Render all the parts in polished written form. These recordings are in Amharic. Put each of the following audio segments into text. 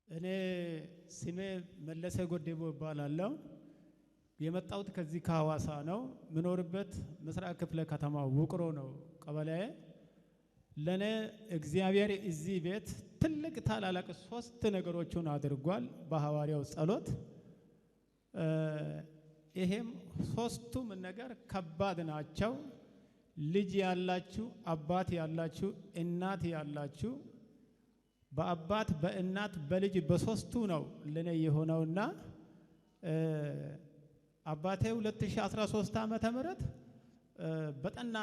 እኔ ስሜ መለሰ ጎዴቦ እባላለሁ። የመጣሁት ከዚህ ከሐዋሳ ነው። ምኖርበት ምስራቅ ክፍለ ከተማ ውቅሮ ነው ቀበሌ። ለኔ እግዚአብሔር እዚህ ቤት ትልቅ ታላላቅ ሶስት ነገሮችን አድርጓል በሐዋርያው ጸሎት። ይሄም ሶስቱም ነገር ከባድ ናቸው። ልጅ ያላችሁ፣ አባት ያላችሁ፣ እናት ያላችሁ በአባት በእናት በልጅ በሶስቱ ነው ለኔ የሆነውና አባቴ 2013 ዓመተ ምህረት በጠና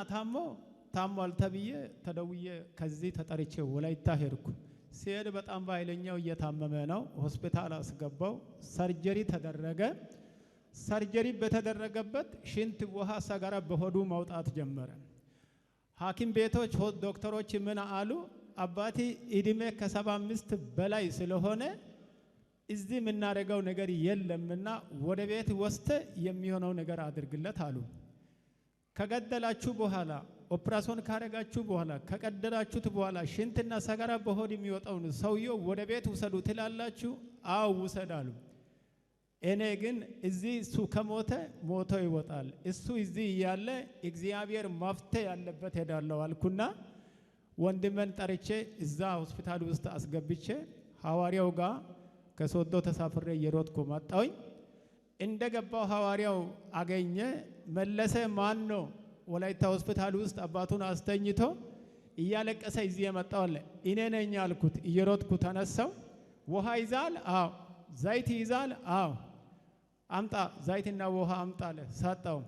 ታሟል ተብዬ ተደውዬ ከዚህ ተጠርቼ ወላይታ ሄድኩ። ሲሄድ በጣም በኃይለኛው እየታመመ ነው። ሆስፒታል አስገባው። ሰርጀሪ ተደረገ። ሰርጀሪ በተደረገበት ሽንት ውሃ ሰገራ በሆዱ መውጣት ጀመረ። ሐኪም ቤቶች ዶክተሮች ምን አሉ? አባቴ እድሜ ከ75 በላይ ስለሆነ እዚህ የምናደርገው ነገር የለምና ወደ ቤት ወስተ የሚሆነው ነገር አድርግለት አሉ። ከገደላችሁ በኋላ ኦፕራሲዮን ካረጋችሁ በኋላ ከቀደላችሁት በኋላ ሽንትና ሰገራ በሆድ የሚወጣውን ሰውየው ወደ ቤት ውሰዱ ትላላችሁ? አው ውሰዳሉ። እኔ ግን እዚህ እሱ ከሞተ ሞቶ ይወጣል፣ እሱ እዚህ ያለ እግዚአብሔር መፍትሄ ያለበት ሄዳለሁ አልኩና ወንድመን ጠርቼ እዛ ሆስፒታል ውስጥ አስገብቼ ሐዋርያው ጋር ከሶዶ ተሳፍሬ እየሮጥኩ መጣሁኝ። እንደገባው ሐዋርያው አገኘ። መለሰ ማን ነው? ወላይታ ሆስፒታል ውስጥ አባቱን አስተኝቶ እያለቀሰ እዚህ የመጣው አለ። እኔ ነኝ አልኩት። እየሮጥኩ ተነሳው። ውሃ ይዛል? አዎ። ዘይት ይዛል? አዎ። አምጣ ዘይትና ውሃ አምጣለ። ሰጠው።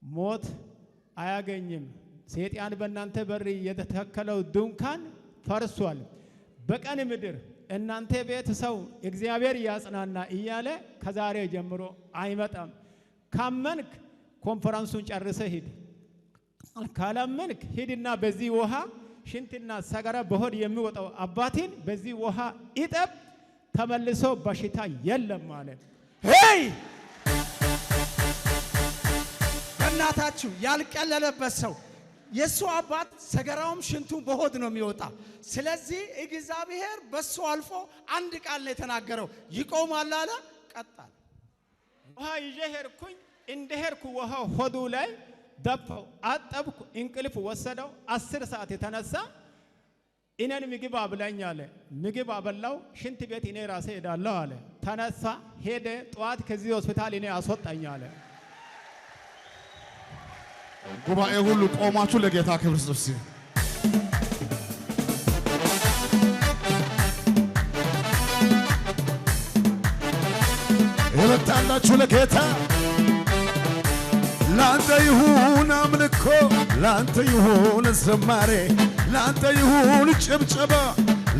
ሞት አያገኝም። ሰይጣን በእናንተ በር የተተከለው ድንኳን ፈርሷል። በቀን ምድር እናንተ ቤት ሰው እግዚአብሔር ያጽናና እያለ ከዛሬ ጀምሮ አይመጣም። ካመንክ ኮንፈረንሱን ጨርሰ ሂድ፣ ካላመንክ ሂድና በዚህ ውሃ ሽንትና ሰገራ በሆድ የሚወጣው አባቴን በዚህ ውሃ ይጠብ፣ ተመልሶ በሽታ የለም ማለት። ሄይ በእናታችሁ ያልቀለለበት ሰው የሱ አባት ሰገራውም ሽንቱም በሆድ ነው የሚወጣ። ስለዚህ እግዚአብሔር በሱ አልፎ አንድ ቃል ነው የተናገረው፣ ይቆማል አለ። ቀጣል ውሃ ይዤ ሄድኩኝ። እንደ ሄድኩ ውሃ ሆዱ ላይ ደፋው፣ አጠብኩ። እንቅልፍ ወሰደው። 10 ሰዓት የተነሳ እኔን ምግብ አብላኝ አለ። ምግብ አበላው። ሽንት ቤት እኔ ራሴ ሄዳለሁ አለ። ተነሳ ሄደ። ጠዋት ከዚህ ሆስፒታል እኔ አስወጣኝ አለ። ጉባኤ ሁሉ ቆማችሁ ለጌታ ክብር ስጡ። የመጣላችሁ ለጌታ ላንተ ይሁን አምልኮ፣ ላንተ ይሁን ዝማሬ፣ ላንተ ይሁን ጭብጨባ፣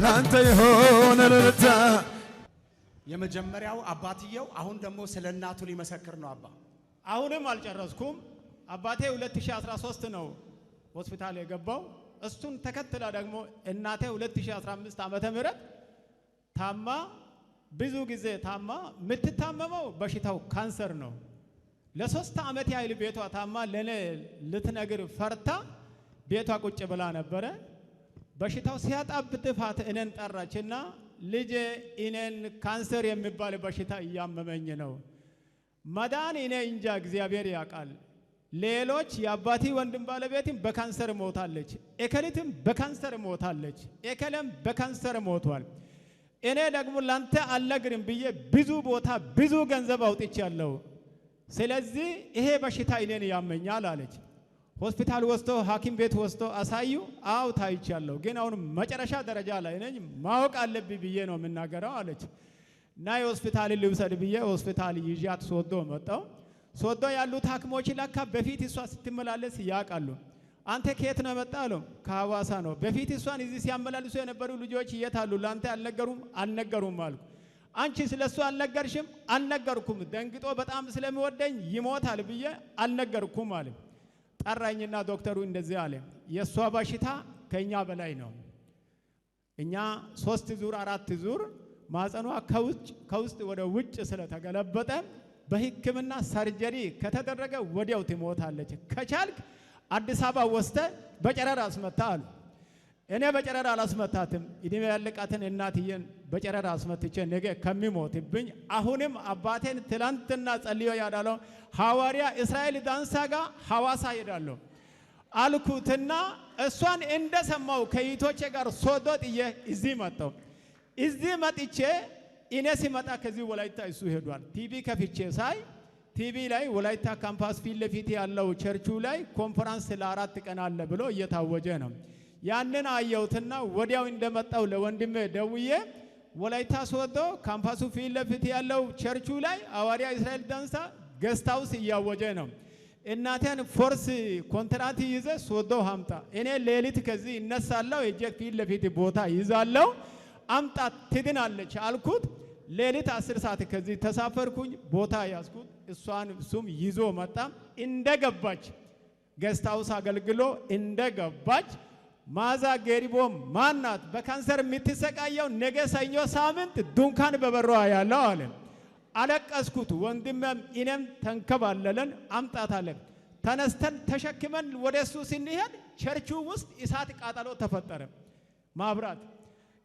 ላንተ ይሁን እልልታ። የመጀመሪያው አባትየው አሁን ደግሞ ስለ እናቱ ሊመሰክር ነው። አባ አሁንም አልጨረስኩም። አባቴ 2013 ነው ሆስፒታል የገባው። እሱን ተከትላ ደግሞ እናቴ 2015 ዓመተ ምህረት ታማ ብዙ ጊዜ ታማ የምትታመመው በሽታው ካንሰር ነው። ለ3 ዓመት ያህል ቤቷ ታማ ለኔ ልትነግር ፈርታ ቤቷ ቁጭ ብላ ነበረ። በሽታው ሲያጣብጥፋት እኔን ጠራችና ልጄ እኔን ካንሰር የሚባል በሽታ እያመመኝ ነው፣ መዳን እኔ እንጃ እግዚአብሔር ያውቃል። ሌሎች የአባቲ ወንድም ባለቤትም በካንሰር ሞታለች፣ እከሊትም በካንሰር ሞታለች፣ እከለም በካንሰር ሞቷል። እኔ ደግሞ ላንተ አልነግርም ብዬ ብዙ ቦታ ብዙ ገንዘብ አውጥቻለሁ። ስለዚህ ይሄ በሽታ እኔን ያመኛል አለች። ሆስፒታል ወስዶ ሐኪም ቤት ወስዶ አሳዩ። አው ታይቻለሁ፣ ግን አሁን መጨረሻ ደረጃ ላይ ነኝ፣ ማወቅ አለብኝ ብዬ ነው የምናገረው አለች። ናይ ሆስፒታል ልውሰድ ብዬ ሆስፒታል ይዣት ሶዶ መጣው። ሶዶ ያሉት ሐኪሞች ለካ በፊት እሷ ስትመላለስ ያውቃሉ። አንተ ከየት ነው የመጣው አለው። ከሐዋሳ ነው። በፊት እሷን እዚህ ሲያመላልሱ የነበሩ ልጆች የት አሉ? ላንተ አልነገሩም አልኩ። አንቺ ስለሱ አልነገርሽም? አልነገርኩም። ደንግጦ በጣም ስለሚወደኝ ይሞታል ብዬ አልነገርኩም አለ። ጠራኝና ዶክተሩ እንደዚህ አለ፣ የሷ በሽታ ከኛ በላይ ነው። እኛ 3 ዙር 4 ዙር ማጸኗ ከውስጥ ወደ ውጭ ስለተገለበጠ በሕክምና ሰርጀሪ ከተደረገ ወዲያው ትሞታለች። ከቻልክ አዲስ አበባ ወስተ በጨረር አስመታ አሉ። እኔ በጨረራ አላስመታትም። እድሜ ያለቃትን እናትዬን በጨረራ አስመትቼ ነገ ከሚሞትብኝ አሁንም አባቴን ትላንትና ጸልዮ ያዳለው ሐዋርያ እስራኤል ዳንሳ ጋር ሐዋሳ ሄዳለሁ አልኩትና እሷን እንደሰማው ከይቶቼ ጋር ሶዶ ጥዬ እዚህ መጣሁ። እዚህ መጥቼ እኔ ሲመጣ ከዚህ ወላይታ እሱ ሄዷል። ቲቪ ከፍቼ ሳይ ቲቪ ላይ ወላይታ ካምፓስ ፊት ለፊት ያለው ቸርቹ ላይ ኮንፈረንስ ለ4 ቀን አለ ብሎ እየታወጀ ነው። ያንን አየሁትና ወዲያው እንደመጣው ለወንድሜ ደውዬ ወላይታ ሶዶ ካምፓሱ ፊት ለፊት ያለው ቸርቹ ላይ ሐዋርያ እስራኤል ዳንሳ ገስት ሃውስ እያወጀ ነው። እናቴን ፎርስ ኮንትራት ይዘ ሶዶ አምጣ፣ እኔ ሌሊት ከዚህ እነሳለሁ፣ እጄ ፊት ለፊት ቦታ ይዛለሁ፣ አምጣ ትድናለች አልኩት። ሌሊት 10 ሰዓት ከዚህ ተሳፈርኩኝ፣ ቦታ ያዝኩት። እሱም ይዞ መጣ። እንደገባች ገስት ሃውስ አገልግሎ እንደገባች ማዛ ገሪቦ ማናት በካንሰር የምትሰቃየው ነገ ሰኞ ሳምንት ዱንካን በበሯ ያለው አለ። አለቀስኩት። ወንድሜም እኔም ተንከባለለን አምጣታለን። ተነስተን ተሸክመን ወደሱ ስንሄድ ቸርቹ ውስጥ እሳት ቃጠሎ ተፈጠረ። ማብራት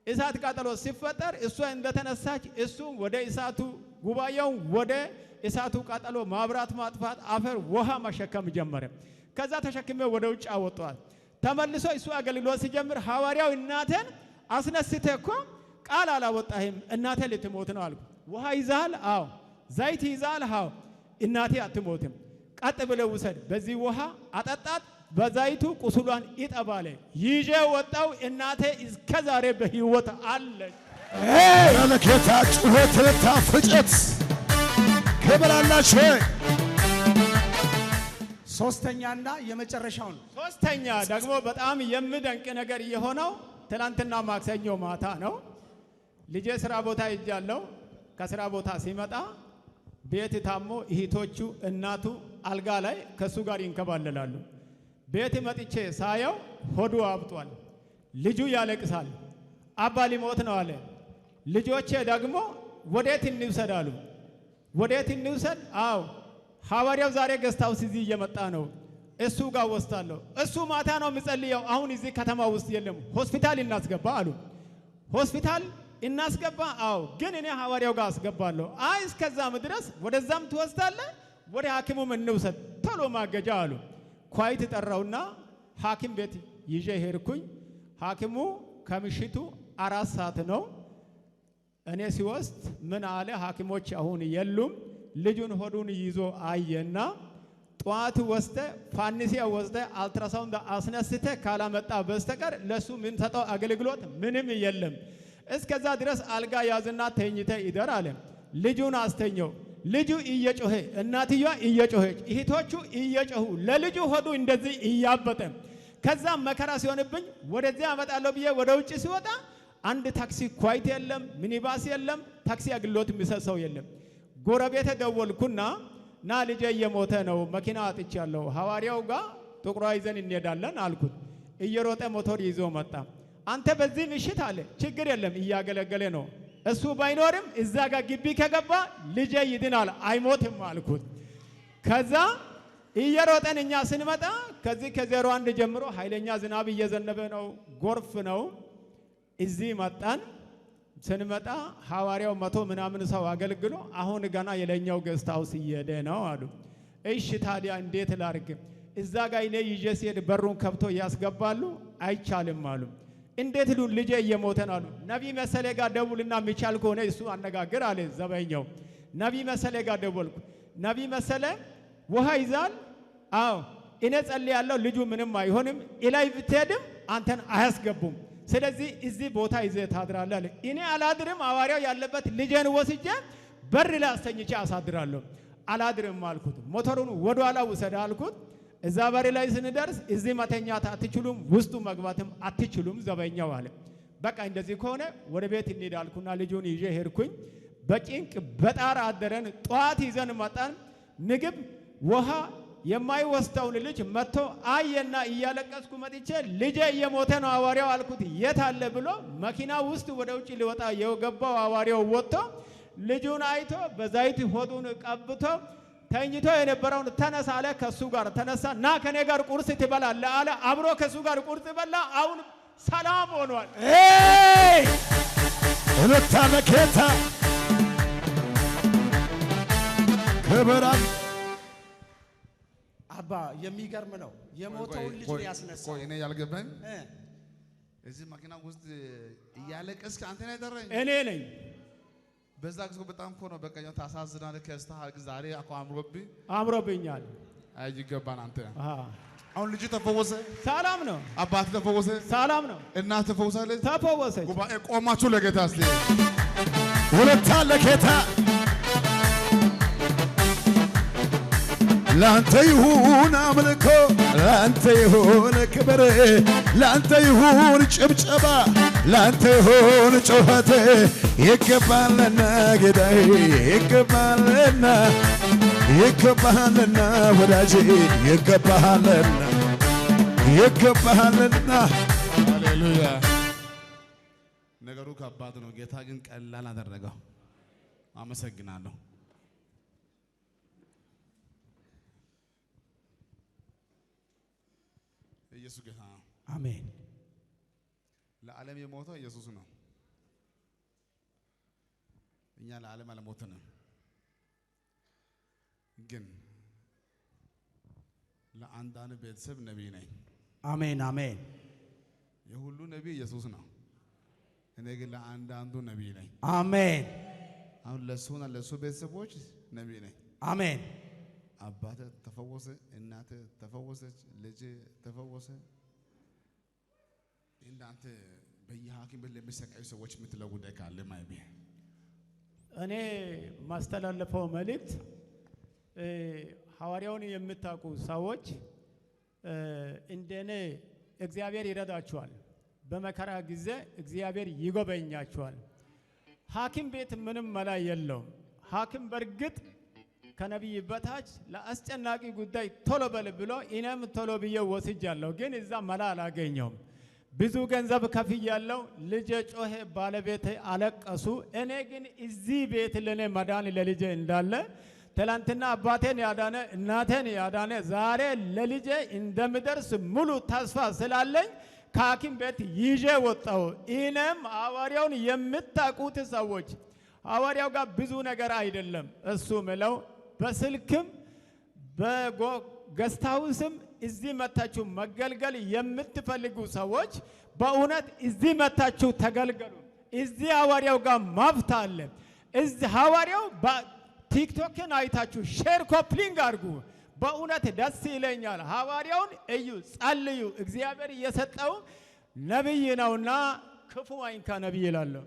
እሳት ቃጠሎ ሲፈጠር እሷ እንደተነሳች እሱ ወደ እሳቱ ጉባኤው ወደ እሳቱ ቃጠሎ ማብራት ማጥፋት አፈር ውሃ ማሸከም ጀመረ። ከዛ ተሸክመ ወደ ውጭ አወጣዋል። ተመልሶ እሱ አገልግሎት ሲጀምር ሐዋርያው እናቴን አስነስተ እኮ ቃል አላወጣህም እናቴ ልትሞት ነው አልኩ። ውሃ ይዛል? አዎ። ዘይት ይዛል? አዎ። እናቴ አትሞትም፣ ቀጥ ብለው ውሰድ፣ በዚህ ውሃ አጠጣት፣ በዛይቱ ቁስሏን ይጠባለ። ይዤ ወጣው። እናቴ እስከ ዛሬ በህይወት አለች። ለጌታ ጩኸት ታፍጨት ከበላላችሁ። ሶስተኛና የመጨረሻውን ሶስተኛ ደግሞ በጣም የሚደንቅ ነገር የሆነው ትላንትና ማክሰኞ ማታ ነው። ልጄ ስራ ቦታ ሄጃለሁ። ከስራ ቦታ ሲመጣ ቤት ታሞ እህቶቹ እናቱ አልጋ ላይ ከሱ ጋር ይንከባለላሉ። ቤት መጥቼ ሳየው ሆዱ አብጧል። ልጁ ያለቅሳል። አባ ሊሞት ነው አለ። ልጆቼ ደግሞ ወዴት እንውሰድ አሉ። ወዴት እንውሰድ? አዎ ሐዋርያው ዛሬ ገስት ሃውስ እዚህ እየመጣ ነው፣ እሱ ጋር ወስዳለሁ። እሱ ማታ ነው የሚጸልየው፣ አሁን እዚህ ከተማ ውስጥ የለም፣ ሆስፒታል እናስገባ አሉ። ሆስፒታል እናስገባ? አዎ፣ ግን እኔ ሐዋርያው ጋር አስገባለሁ። አይ እስከዛም ድረስ ወደዛም ትወስዳለህ፣ ወደ ሐኪሙም እንውሰድ፣ ቶሎ ማገጃ አሉ። ኳይት ጠራውና ሐኪም ቤት ይዤ ሄድኩኝ። ሐኪሙ ከምሽቱ 4 ሰዓት ነው። እኔ ሲወስድ ምን አለ? ሐኪሞች አሁን የሉም። ልጁን ሆዱን ይዞ አየና ጧት ወስደ ፋንሲያ ወስደ አልትራሳውንድ አስነስተ ካላመጣ በስተቀር ለሱ ምን ሰጠው አገልግሎት ምንም የለም። እስከዛ ድረስ አልጋ ያዝና ተኝተ ይደር አለ። ልጁን አስተኛው። ልጁ እየጮኸ እናትየዋ እየጮኸች እህቶቹ እየጮሁ ለልጁ ሆዱ እንደዚህ እያበጠ ከዛ መከራ ሲሆንብኝ ወደዚህ አመጣለሁ ብዬ ወደ ውጭ ሲወጣ አንድ ታክሲ ኳይት የለም፣ ሚኒባስ የለም፣ ታክሲ አገልግሎት የሚሰሰው የለም። ጎረቤት ደወልኩና ና ልጄ እየሞተ ነው፣ መኪና አጥቻለሁ፣ ሐዋርያው ጋር ጥቁሯ ይዘን እንሄዳለን አልኩት። እየሮጠ ሞተር ይዞ መጣ። አንተ በዚህ ምሽት አለ ችግር የለም እያገለገለ ነው፣ እሱ ባይኖርም እዛ ጋር ግቢ ከገባ ልጄ ይድናል አይሞትም አልኩት። ከዛ እየሮጠን እኛ ስንመጣ ከዚህ ከ01 ጀምሮ ኃይለኛ ዝናብ እየዘነበ ነው፣ ጎርፍ ነው። እዚህ መጣን። ስንመጣ ሐዋርያው 100 ምናምን ሰው አገልግሎ አሁን ገና የለኛው ገስት ሃውስ እየሄደ ነው አሉ። እሺ ታዲያ እንዴት ላርግ? እዛ ጋር እኔ ይዤ ሲሄድ በሩን ከብቶ ያስገባሉ፣ አይቻልም አሉ። እንዴት ሉ ልጄ እየሞተ ነው አሉ። ነቢ መሰለ ጋር ደውልና የሚቻል ከሆነ እሱ አነጋግር አለ ዘበኛው። ነቢ መሰለ ጋር ደወልኩ። ነቢ መሰለ ውሃ ይዛል? አዎ። እኔ ጸልያለሁ ልጁ ምንም አይሆንም፣ ኢላይ ብትሄድም አንተን አያስገቡም፣ ስለዚህ እዚህ ቦታ ይዘህ ታድራለህ አለ። እኔ አላድርም፣ ሐዋርያው ያለበት ልጄን ወስጄ በር ላይ አስተኝቼ አሳድራለሁ። አላድርም አልኩት። ሞተሩን ወደ ኋላ ውሰድ አልኩት። እዛ በር ላይ ስንደርስ እዚህ መተኛት አትችሉም፣ ውስጡ መግባትም አትችሉም ዘበኛው አለ። በቃ እንደዚህ ከሆነ ወደ ቤት እንሂድ አልኩና ልጁን ይዤ ሄድኩኝ። በጭንቅ በጣር አደረን። ጠዋት ይዘን መጣን። ምግብ ውሃ የማይወስደውን ልጅ መጥቶ አየና እያለቀስኩ መጥቼ ልጄ እየሞተ ነው ሐዋርያው አልኩት። የት አለ ብሎ መኪና ውስጥ ወደ ውጭ ሊወጣ የገባው ሐዋርያው ወጥቶ ልጁን አይቶ በዛይት ሆዱን ቀብቶ ተኝቶ የነበረውን ተነሳ አለ። ከሱ ጋር ተነሳ። ና ከኔ ጋር ቁርስ ትበላለህ አለ። አብሮ ከሱ ጋር ቁርስ በላ። አሁን ሰላም ሆኗል። እልልታ ለጌታ ክብራን አባ የሚገርም ነው። የሞተውን ልጅ ያስነሳ። ቆይ እኔ ያልገባኝ እዚህ መኪና ውስጥ እያለቀስክ አንተ ነህ የጠራኝ? እኔ ነኝ። በዛ ጊዜ በጣም እኮ ነው በቃ ታሳዝናለህ። ከስተሃል ዛሬ እኮ አምሮብኛል። አይ ይገባን አንተ አሃ አሁን ልጅ ተፈወሰ። ሰላም ነው። አባት ተፈወሰ። ሰላም ነው። እናት ተፈወሳለች። ተፈወሰች። ጉባኤ ቆማችሁ ለጌታ እስቲ እልልታ ለጌታ ላንተ ይሁን አምልኮ ላንተ ይሁን ክብር ላንተ ይሁን ጭብጨባ ላንተ ይሁን ጩኸት ይገባልና ጌታዬ ይገባልና ይገባልና ወዳጄ ይገባልና ይገባልና ሃሌሉያ። ነገሩ ከባድ ነው። ጌታ ግን ቀላል አደረገው። አመሰግናለሁ። ኢየሱስ ጌታ ነው። አሜን። ለዓለም የሞተው ኢየሱስ ነው። እኛ ለዓለም አልሞትንም። ግን ለአንዳንድ ቤተሰብ ነቢይ ነኝ። አሜን አሜን። የሁሉ ነቢይ ኢየሱስ ነው። እኔ ግን ለአንዳንዱ ነቢይ ነኝ። አሜን። አሁን ለሱና ለሱ ቤተሰቦች ነቢይ ነኝ። አሜን። አባተ ተፈወሰ፣ እናተ ተፈወሰች፣ ልጅ ተፈወሰ። እናንተ በየሐኪም ቤት ለሚሰቃዩ ሰዎች የምትለው ጉዳይ ካለ ማይቤ እኔ ማስተላለፈው መልእክት ሐዋርያውን የምታውቁ ሰዎች እንደኔ እግዚአብሔር ይረዳችኋል። በመከራ ጊዜ እግዚአብሔር ይጎበኛችኋል። ሐኪም ቤት ምንም መላ የለውም። ሐኪም በርግጥ ከነቢይ በታች ለአስጨናቂ ጉዳይ ቶሎ በል ብሎ እኔም ቶሎ ብዬ ወስጃለሁ። ግን እዛ መላ አላገኘውም። ብዙ ገንዘብ ከፍያለሁ። ልጄ ጮኸ፣ ባለቤቴ አለቀሱ። እኔ ግን እዚህ ቤት ለኔ መዳን ለልጄ እንዳለ ትላንትና አባቴን ያዳነ እናቴን ያዳነ ዛሬ ለልጄ እንደምደርስ ሙሉ ተስፋ ስላለኝ ከሐኪም ቤት ይዤ ወጣሁ። እኔም ሐዋርያውን የምታውቁት ሰዎች ሐዋርያው ጋር ብዙ ነገር አይደለም እሱ ምለው በስልክም በገስታውስም እዚህ መታችሁ መገልገል የምትፈልጉ ሰዎች በእውነት እዚህ መታችሁ ተገልገሉ። እዚህ ሐዋርያው ጋር ማፍታ አለ። እዚህ ሐዋርያው በቲክቶክን አይታችሁ ሼር ኮፕሊንግ አድርጉ። በእውነት ደስ ይለኛል። ሐዋርያውን እዩ፣ ጸልዩ። እግዚአብሔር እየሰጠው ነቢይ ነውና ክፉ አይንካ ነቢይ ይላለሁ።